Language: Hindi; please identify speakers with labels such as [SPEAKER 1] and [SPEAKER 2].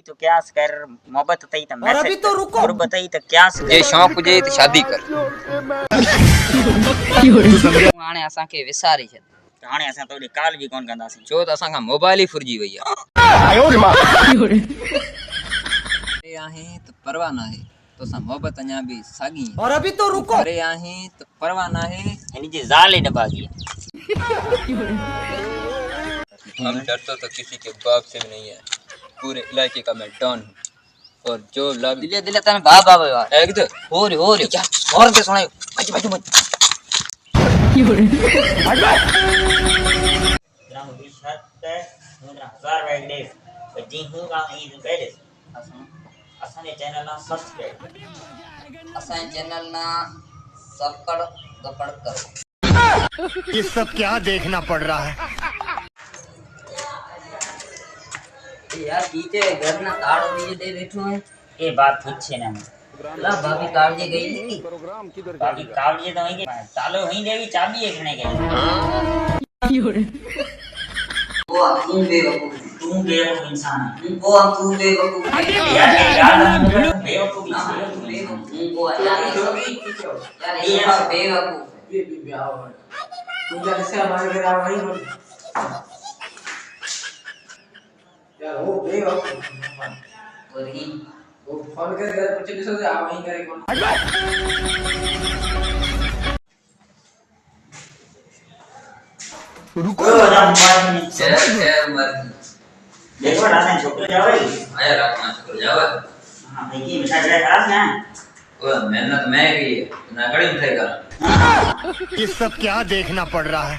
[SPEAKER 1] तो क्या कर मोहब्बत तई तो
[SPEAKER 2] और
[SPEAKER 1] मैसेज
[SPEAKER 2] अभी तो रुको।
[SPEAKER 1] गुरबत तई तो क्या
[SPEAKER 3] जे शौक़ हुजे त शादी कर हाणे असांखे विसारे छॾ
[SPEAKER 1] हाणे असां तोड़ी काल भी कोन कंदासीं
[SPEAKER 3] छो त असांखां मोबाइल ई फुरिजी वई आहे अरे आहीं त परवाह न आहे तोसां मोहबत अञा बि साॻी
[SPEAKER 2] और अभी तो रुको।
[SPEAKER 3] अरे आहीं त परवाह न आहे
[SPEAKER 1] यानी जी जाल ही नभागी
[SPEAKER 3] हम डरते तो किसी के बाप से भी नहीं है पूरे इलाके का मैं डॉन हूँ और जो लग
[SPEAKER 1] दिले दिले तने बाप आवे यार
[SPEAKER 3] एक दो
[SPEAKER 1] हो रे यार और के सुनायो बच बच मत ग्राम विशत मुद्रा 1000 वाइक दे जी हूं का ई कह दे असां ने चैनल ना सब्सक्राइब
[SPEAKER 3] असांजे चैनल ना सपड़ गपड़ करो
[SPEAKER 4] ये सब क्या देखना पड़ रहा है।
[SPEAKER 3] यार पीछे घर ना ताड़ो दीजे दे बैठो है
[SPEAKER 1] ये बात पूछे ना
[SPEAKER 3] ला भाभी कावजे गई
[SPEAKER 1] बाकी कावड़िए तो वहीं के तालो वहीं देगी चाबी एक ने गई
[SPEAKER 3] वो तू बेवकूफ
[SPEAKER 1] तू बेवकूफ इंसान है
[SPEAKER 3] वो तू बेवकूफ
[SPEAKER 1] यार बेवकूफ इंसान है
[SPEAKER 3] वो अल्लाह ने सभी यार ये सब बेवकूफ
[SPEAKER 2] तू जैसे हमारे घर आ वही बोल यार वो बेवकूफ
[SPEAKER 3] और ही
[SPEAKER 2] वो फोन कर कुछ नहीं सोचे आ वहीं करे कौन
[SPEAKER 4] रुको
[SPEAKER 3] शहर शहर मर
[SPEAKER 1] देखो रात में छोकरे जावे
[SPEAKER 3] आया रात में छोड़ जावा
[SPEAKER 1] हां भाई की मिठाई ट्राई करा ना
[SPEAKER 3] वो मेहनत मैं की ना कड़ी मिठाई कर
[SPEAKER 4] ये सब क्या देखना पड़ रहा है।